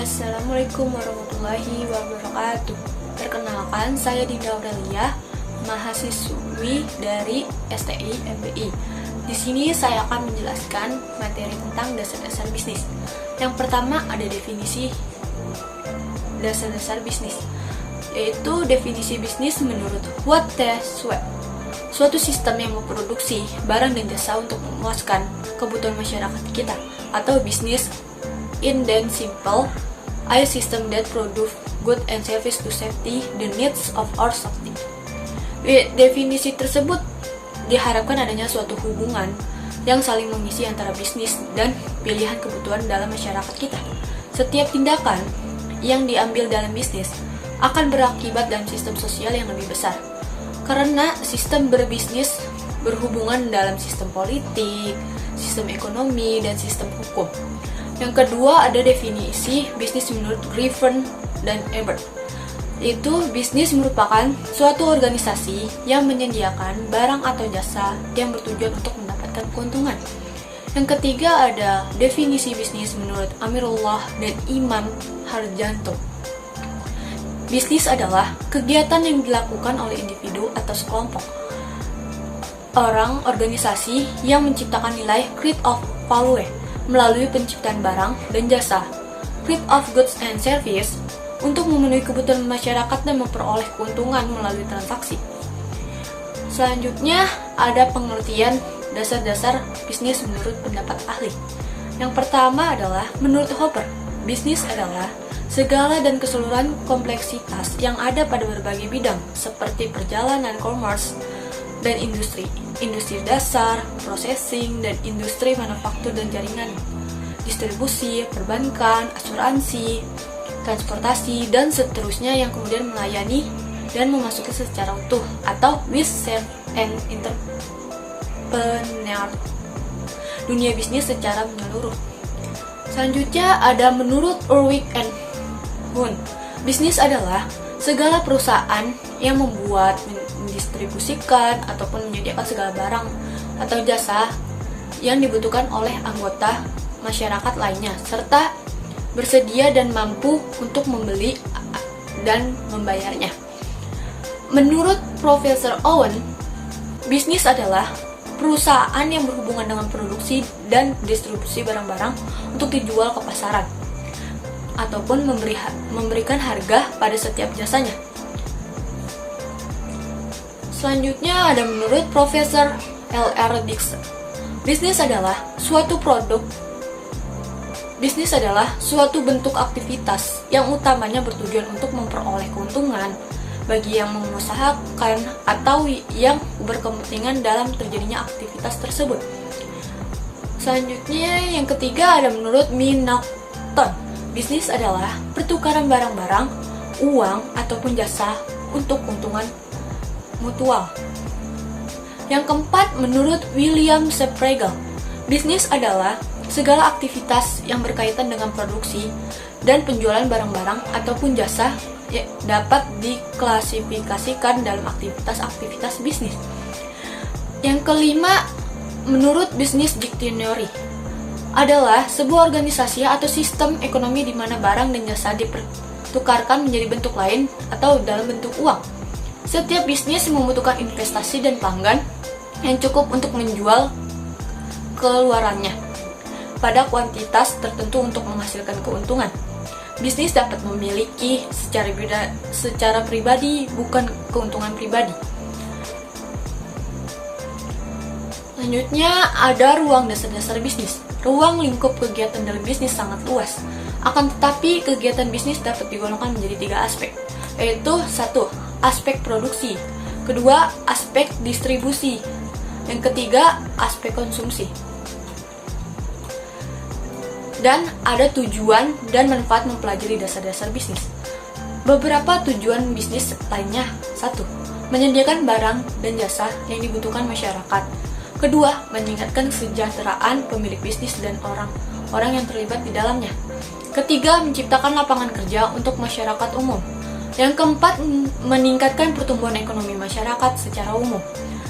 Assalamualaikum warahmatullahi wabarakatuh. Perkenalkan, saya Dinda Aurelia, mahasiswi dari STI MBI. Di sini saya akan menjelaskan materi tentang dasar-dasar bisnis. Yang pertama ada definisi dasar-dasar bisnis, yaitu definisi bisnis menurut Walter Schwab. Suatu sistem yang memproduksi barang dan jasa untuk memuaskan kebutuhan masyarakat kita, atau bisnis in the simple, a system that produce goods and service to safety the needs of our society. Definisi tersebut diharapkan adanya suatu hubungan yang saling mengisi antara bisnis dan pilihan kebutuhan dalam masyarakat kita. Setiap tindakan yang diambil dalam bisnis akan berakibat dalam sistem sosial yang lebih besar. Karena sistem berbisnis berhubungan dalam sistem politik, sistem ekonomi, dan sistem hukum. Yang kedua ada definisi bisnis menurut Griffin dan Ebert. Itu bisnis merupakan suatu organisasi yang menyediakan barang atau jasa yang bertujuan untuk mendapatkan keuntungan. Yang ketiga ada definisi bisnis menurut Amirullah dan Imam Harjanto. Bisnis adalah kegiatan yang dilakukan oleh individu atau sekelompok orang, organisasi yang menciptakan nilai create of value melalui penciptaan barang dan jasa, create of goods and service, untuk memenuhi kebutuhan masyarakat dan memperoleh keuntungan melalui transaksi. Selanjutnya ada pengertian dasar-dasar bisnis menurut pendapat ahli. Yang pertama adalah menurut Hopper, bisnis adalah segala dan keseluruhan kompleksitas yang ada pada berbagai bidang seperti perjalanan, commerce, dan industri dasar, processing, dan industri manufaktur dan jaringan, distribusi, perbankan, asuransi, transportasi, dan seterusnya yang kemudian melayani dan memasuki secara utuh atau with self and entrepreneur dunia bisnis secara menyeluruh. Selanjutnya ada menurut Ulrich and Huhn, bisnis adalah segala perusahaan yang membuat, mendistribusikan, ataupun menyediakan segala barang atau jasa yang dibutuhkan oleh anggota masyarakat lainnya, serta bersedia dan mampu untuk membeli dan membayarnya. Menurut Profesor Owen, bisnis adalah perusahaan yang berhubungan dengan produksi dan distribusi barang-barang untuk dijual ke pasaran, ataupun memberikan harga pada setiap jasanya. Selanjutnya ada menurut Profesor L.R. Dixon, bisnis adalah suatu bentuk aktivitas yang utamanya bertujuan untuk memperoleh keuntungan bagi yang mengusahakan atau yang berkepentingan dalam terjadinya aktivitas tersebut. Selanjutnya yang ketiga ada menurut Minton, bisnis adalah pertukaran barang-barang, uang, ataupun jasa untuk keuntungan mutual. Yang keempat menurut William Sprague, bisnis adalah segala aktivitas yang berkaitan dengan produksi dan penjualan barang-barang ataupun jasa yang dapat diklasifikasikan dalam aktivitas-aktivitas bisnis. Yang kelima, menurut Business Dictionary, adalah sebuah organisasi atau sistem ekonomi di mana barang dan jasa dipertukarkan menjadi bentuk lain atau dalam bentuk uang. Setiap bisnis membutuhkan investasi dan pelanggan yang cukup untuk menjual keluarannya pada kuantitas tertentu untuk menghasilkan keuntungan. Bisnis dapat memiliki secara pribadi, bukan keuntungan pribadi. Selanjutnya ada ruang dasar-dasar bisnis. Ruang lingkup kegiatan dalam bisnis sangat luas. Akan tetapi kegiatan bisnis dapat digolongkan menjadi 3 aspek, yaitu 1. Aspek produksi, kedua aspek distribusi, yang ketiga aspek konsumsi. Dan ada tujuan dan manfaat mempelajari dasar-dasar bisnis. Beberapa tujuan bisnis lainnya: 1. Menyediakan barang dan jasa yang dibutuhkan masyarakat. Kedua, meningkatkan kesejahteraan pemilik bisnis dan orang-orang yang terlibat di dalamnya. Ketiga, menciptakan lapangan kerja untuk masyarakat umum. Yang keempat, meningkatkan pertumbuhan ekonomi masyarakat secara umum.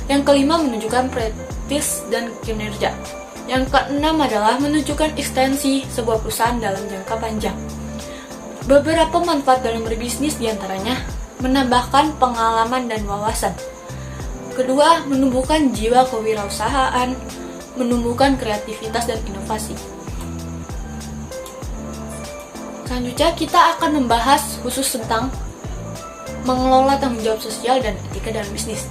Yang kelima, menunjukkan prestis dan kinerja. Yang keenam adalah menunjukkan ekstensi sebuah perusahaan dalam jangka panjang. Beberapa manfaat dalam berbisnis diantaranya menambahkan pengalaman dan wawasan. Kedua, menumbuhkan jiwa kewirausahaan, menumbuhkan kreativitas dan inovasi. Selanjutnya kita akan membahas khusus tentang mengelola tanggung jawab sosial dan etika dalam bisnis.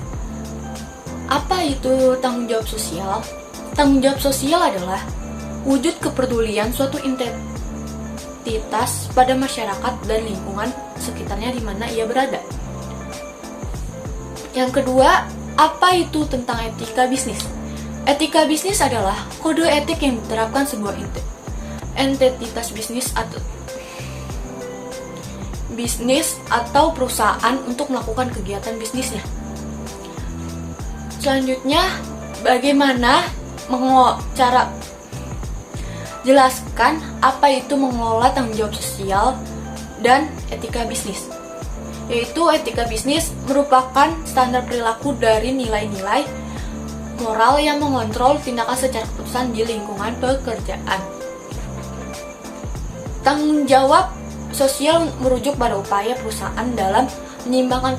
Apa itu tanggung jawab sosial? Tanggung jawab sosial adalah wujud kepedulian suatu entitas pada masyarakat dan lingkungan sekitarnya di mana ia berada. Yang kedua, apa itu tentang etika bisnis? Etika bisnis adalah kode etik yang diterapkan sebuah entitas bisnis atau perusahaan untuk melakukan kegiatan bisnisnya. Selanjutnya, bagaimana cara jelaskan apa itu mengelola tanggung jawab sosial dan etika bisnis. Yaitu etika bisnis merupakan standar perilaku dari nilai-nilai moral yang mengontrol tindakan secara keputusan di lingkungan pekerjaan. Tanggung jawab sosial merujuk pada upaya perusahaan dalam menyeimbangkan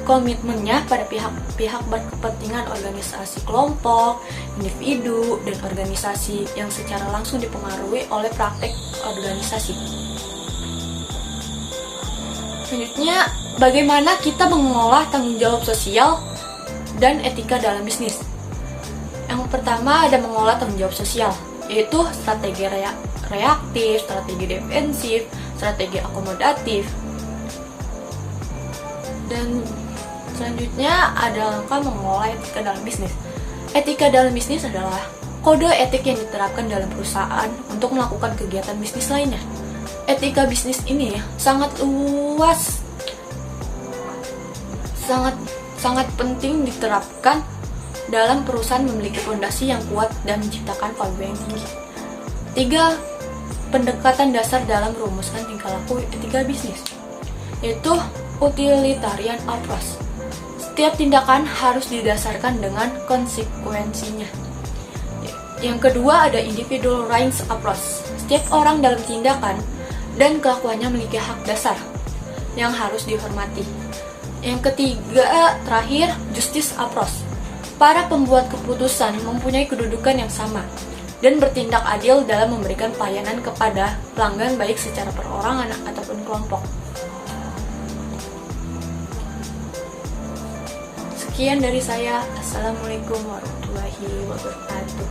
komitmennya pada pihak berkepentingan, organisasi kelompok, individu, dan organisasi yang secara langsung dipengaruhi oleh praktek organisasi. Selanjutnya, bagaimana kita mengolah tanggung jawab sosial dan etika dalam bisnis? Yang pertama ada mengolah tanggung jawab sosial, yaitu strategi reaktif, strategi defensif, strategi akomodatif. Dan selanjutnya ada langkah mengolah etika dalam bisnis. Etika dalam bisnis adalah kode etik yang diterapkan dalam perusahaan untuk melakukan kegiatan bisnis lainnya. Etika bisnis ini sangat luas, sangat penting diterapkan dalam perusahaan memiliki fondasi yang kuat dan menciptakan value yang tinggi. 3. Pendekatan dasar dalam merumuskan tingkah laku etika bisnis, yaitu utilitarian approach. Setiap tindakan harus didasarkan dengan konsekuensinya. Yang kedua ada individual rights approach. Setiap orang dalam tindakan dan kelakuannya memiliki hak dasar yang harus dihormati. Yang ketiga terakhir justice approach. Para pembuat keputusan mempunyai kedudukan yang sama dan bertindak adil dalam memberikan pelayanan kepada pelanggan baik secara perorangan ataupun kelompok. Sekian dari saya. Assalamualaikum warahmatullahi wabarakatuh.